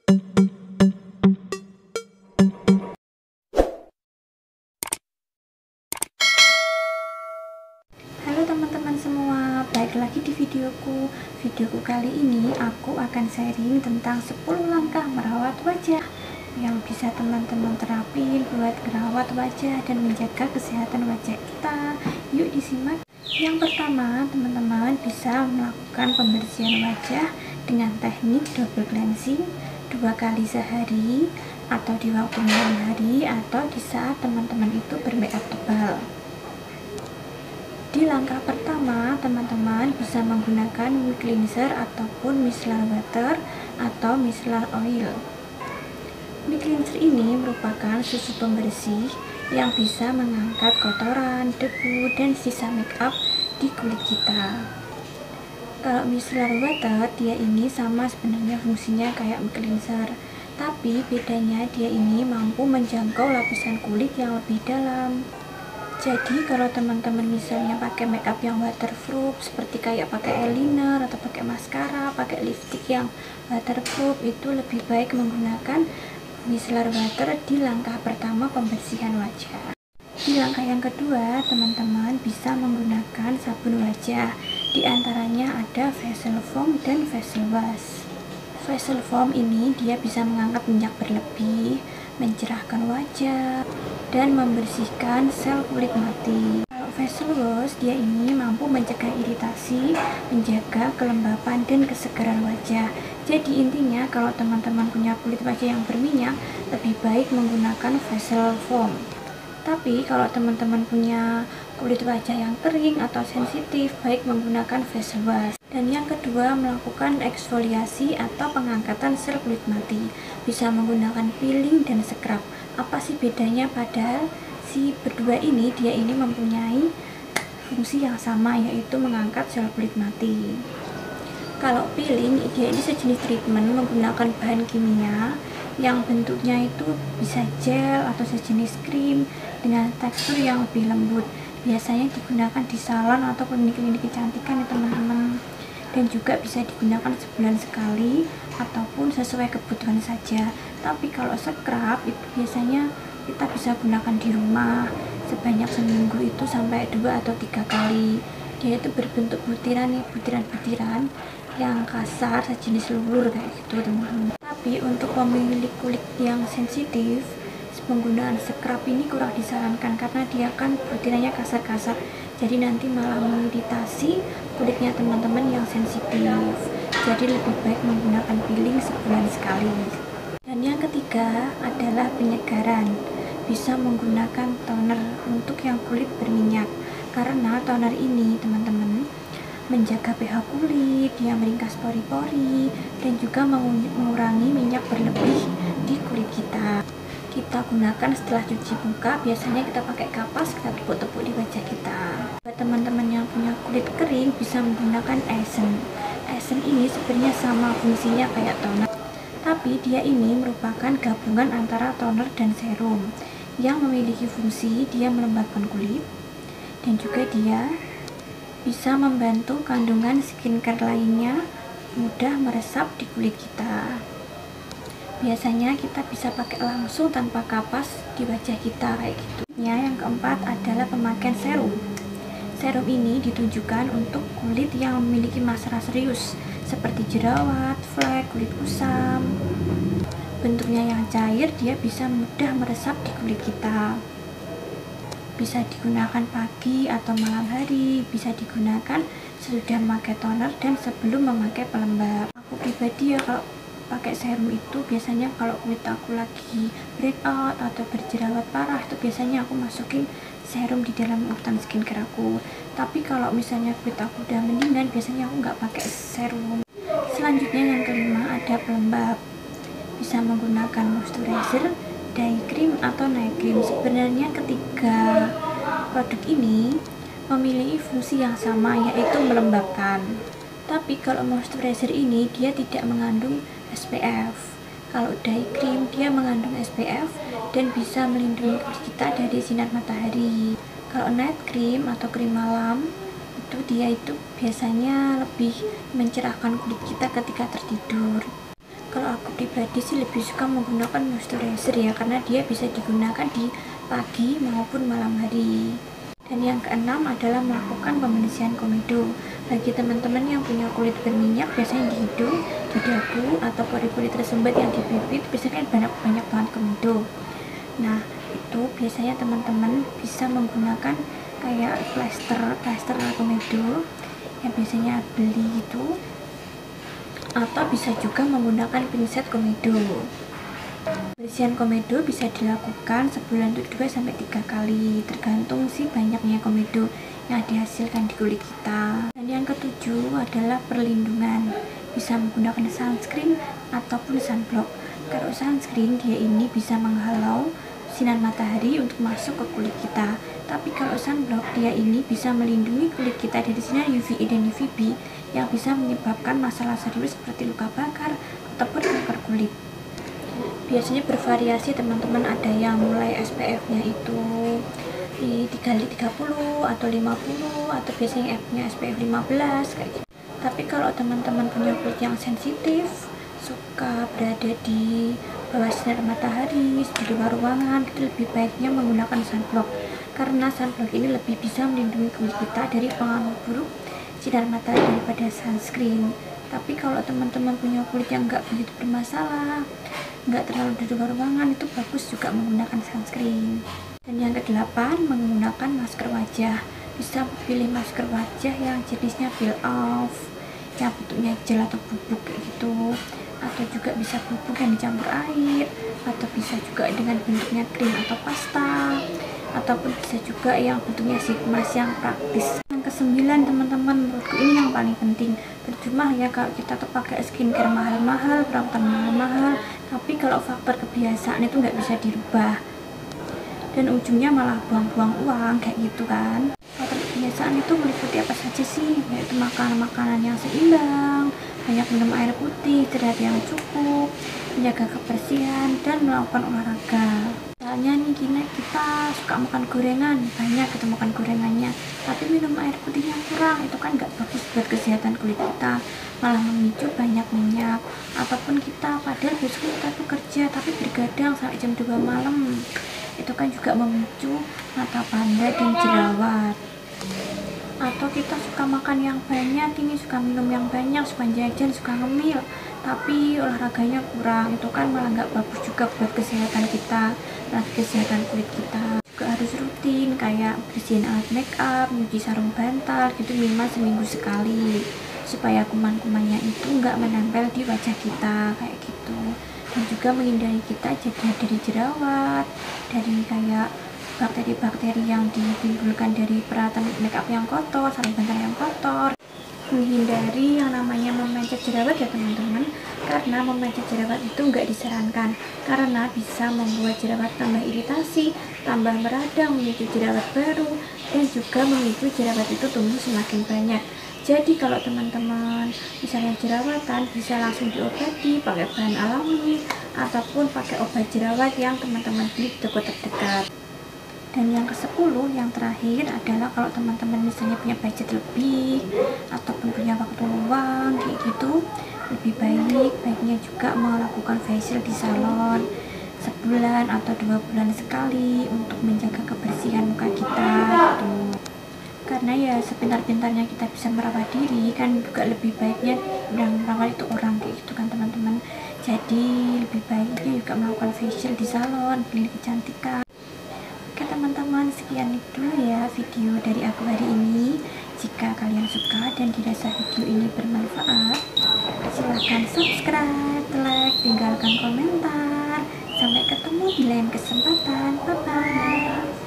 Halo teman-teman semua, balik lagi di videoku. Videoku kali ini aku akan sharing tentang 10 langkah merawat wajah yang bisa teman-teman terapin buat merawat wajah dan menjaga kesehatan wajah kita. Yuk disimak. Yang pertama, teman-teman bisa melakukan pembersihan wajah dengan teknik double cleansing 2 kali sehari, atau di waktu malam hari, atau di saat teman-teman itu bermakeup tebal. Di langkah pertama, teman-teman bisa menggunakan whey cleanser ataupun micellar water atau micellar oil. Whey cleanser ini merupakan susu pembersih yang bisa mengangkat kotoran, debu, dan sisa makeup di kulit kita. Kalau micellar water, dia ini sama sebenarnya fungsinya kayak whey cleanser, tapi bedanya dia ini mampu menjangkau lapisan kulit yang lebih dalam. Jadi kalau teman-teman misalnya pakai makeup yang waterproof, seperti kayak pakai eyeliner atau pakai maskara, pakai lipstick yang waterproof, itu lebih baik menggunakan micellar water di langkah pertama pembersihan wajah. Di langkah yang kedua, teman-teman bisa menggunakan sabun wajah. Di antaranya ada facial foam dan facial wash. Facial foam ini dia bisa mengangkat minyak berlebih, mencerahkan wajah, dan membersihkan sel kulit mati. Kalau facial wash, dia ini mampu mencegah iritasi, menjaga kelembapan dan kesegaran wajah. Jadi intinya kalau teman-teman punya kulit wajah yang berminyak, lebih baik menggunakan facial foam. Tapi kalau teman-teman punya kulit wajah yang kering atau sensitif, baik menggunakan facial wash. Dan yang kedua, melakukan eksfoliasi atau pengangkatan sel kulit mati. Bisa menggunakan peeling dan scrub. Apa sih bedanya? Padahal si berdua ini dia ini mempunyai fungsi yang sama, yaitu mengangkat sel kulit mati. Kalau peeling, dia ini sejenis treatment menggunakan bahan kimia yang bentuknya itu bisa gel atau sejenis krim dengan tekstur yang lebih lembut. Biasanya digunakan di salon atau klinik-klinik kecantikan ya teman-teman, dan juga bisa digunakan sebulan sekali ataupun sesuai kebutuhan saja. Tapi kalau scrub itu biasanya kita bisa gunakan di rumah sebanyak seminggu itu sampai 2 atau 3 kali. Dia itu berbentuk butiran nih, butiran-butiran yang kasar sejenis lulur kayak gitu teman-teman. Tapi untuk pemilik kulit yang sensitif, penggunaan scrub ini kurang disarankan karena dia kan butirannya kasar-kasar, jadi nanti malah mengiritasi kulitnya teman-teman yang sensitif. Jadi lebih baik menggunakan peeling sebulan sekali. Dan yang ketiga adalah penyegaran. Bisa menggunakan toner untuk yang kulit berminyak, karena toner ini teman-teman menjaga pH kulit, dia meringkas pori-pori, dan juga mengurangi minyak berlebih di kulit kita. Kita gunakan setelah cuci muka, biasanya kita pakai kapas, kita tepuk-tepuk di wajah kita. Buat teman-teman yang punya kulit kering, bisa menggunakan Essence. Essence ini sebenarnya sama fungsinya kayak toner, tapi dia ini merupakan gabungan antara toner dan serum yang memiliki fungsi dia melembabkan kulit, dan juga dia bisa membantu kandungan skincare lainnya mudah meresap di kulit kita. Biasanya kita bisa pakai langsung tanpa kapas di wajah kita kayak gitu. Yang keempat adalah pemakaian serum. Serum ini ditujukan untuk kulit yang memiliki masalah serius seperti jerawat, flek, kulit kusam. Bentuknya yang cair, dia bisa mudah meresap di kulit kita. Bisa digunakan pagi atau malam hari, bisa digunakan sesudah memakai toner dan sebelum memakai pelembab. Aku pribadi ya kalau pakai serum itu biasanya kalau kulit aku lagi breakout atau berjerawat parah, itu biasanya aku masukin serum di dalam urutan skincare aku. Tapi kalau misalnya kulit aku udah mendingan, biasanya aku nggak pakai serum. Selanjutnya yang kelima ada pelembab. Bisa menggunakan moisturizer, day cream, atau night cream. Sebenarnya ketiga produk ini memiliki fungsi yang sama, yaitu melembabkan. Tapi kalau moisturizer ini dia tidak mengandung SPF. Kalau day cream dia mengandung SPF dan bisa melindungi kulit kita dari sinar matahari. Kalau night cream atau krim malam itu dia itu biasanya lebih mencerahkan kulit kita ketika tertidur. Kalau aku pribadi sih lebih suka menggunakan moisturizer ya, karena dia bisa digunakan di pagi maupun malam hari. Dan yang keenam adalah melakukan pembersihan komedo. Bagi teman-teman yang punya kulit berminyak, biasanya di hidung, di dagu, atau pori-pori tersumbat yang di bibir, biasanya kan banyak banget komedo. Nah, itu biasanya teman-teman bisa menggunakan kayak plester komedo yang biasanya beli gitu, atau bisa juga menggunakan pinset komedo. Pembersihan komedo bisa dilakukan sebulan itu 2-3 kali, tergantung sih banyaknya komedo yang dihasilkan di kulit kita. Dan yang ketujuh adalah perlindungan, bisa menggunakan sunscreen ataupun sunblock. Kalau sunscreen, dia ini bisa menghalau sinar matahari untuk masuk ke kulit kita, tapi kalau sunblock, dia ini bisa melindungi kulit kita dari sinar UVA dan UVB yang bisa menyebabkan masalah serius seperti luka bakar ataupun kanker kulit. Biasanya bervariasi teman-teman, ada yang mulai SPF-nya itu di 30 atau 50, atau biasanya F-nya SPF 15 kayak gitu. Tapi kalau teman-teman punya kulit yang sensitif, suka berada di bawah sinar matahari, di luar ruangan, itu lebih baiknya menggunakan sunblock, karena sunblock ini lebih bisa melindungi kulit kita dari pengaruh buruk sinar matahari daripada sunscreen. Tapi kalau teman-teman punya kulit yang nggak begitu bermasalah, nggak terlalu di luar ruangan, itu bagus juga menggunakan sunscreen. Dan yang kedelapan, menggunakan masker wajah. Bisa pilih masker wajah yang jenisnya peel off, yang bentuknya gel atau bubuk kayak gitu, atau juga bisa bubuk yang dicampur air, atau bisa juga dengan bentuknya krim atau pasta, ataupun bisa juga yang bentuknya sheet mask yang praktis. Yang kesembilan teman-teman, menurutku ini yang paling penting. Percuma ya kalau kita tuh pakai skincare mahal-mahal, perawatan mahal-mahal, tapi kalau faktor kebiasaan itu nggak bisa dirubah, dan ujungnya malah buang-buang uang kayak gitu kan. Faktor kebiasaan itu meliputi apa saja sih? Yaitu makanan-makanan yang seimbang, banyak minum air putih, istirahat yang cukup, menjaga kebersihan, dan melakukan olahraga. Misalnya nih kita suka makan gorengan, banyak kita makan gorengannya, tapi minum air putihnya kurang, itu kan nggak bagus buat kesehatan kulit kita, malah memicu banyak minyak. Ataupun kita padahal besok kita tuh kerja tapi bergadang sampai jam 2 malam, itu kan juga memicu mata panda dan jerawat. Atau kita suka makan yang banyak, ini suka minum yang banyak, suka jajan, suka ngemil, tapi olahraganya kurang, itu kan malah nggak bagus juga buat kesehatan kita, kesehatan kulit kita. Juga harus rutin kayak bersihin alat make up, nyuci sarung bantal gitu minimal seminggu sekali, supaya kuman-kumannya itu nggak menempel di wajah kita kayak gitu. Dan juga menghindari kita jadinya dari jerawat, dari kayak bakteri-bakteri yang ditimbulkan dari peralatan make up yang kotor, sarung bantal yang kotor. Menghindari yang namanya memencet jerawat ya teman-teman, karena memencet jerawat itu nggak disarankan, karena bisa membuat jerawat tambah iritasi, tambah meradang, memicu jerawat baru, dan juga memicu jerawat itu tumbuh semakin banyak. Jadi kalau teman-teman misalnya jerawatan, bisa langsung diobati pakai bahan alami ataupun pakai obat jerawat yang teman-teman beli di toko terdekat. Dan yang ke-10, yang terakhir adalah kalau teman-teman misalnya punya budget lebih ataupun punya waktu luang kayak gitu, lebih baiknya juga melakukan facial di salon sebulan atau 2 bulan sekali untuk menjaga kebersihan muka kita gitu. Karena ya sepintar-pintarnya kita bisa merawat diri, kan juga lebih baiknya yang merawat itu orang kayak gitu kan teman-teman. Jadi lebih baiknya juga melakukan facial di salon, klinik kecantikan. Oke teman-teman, sekian itu ya video dari aku hari ini. Jika kalian suka dan dirasa video ini bermanfaat, silahkan subscribe, like, tinggalkan komentar. Sampai ketemu di lain kesempatan. Bye bye.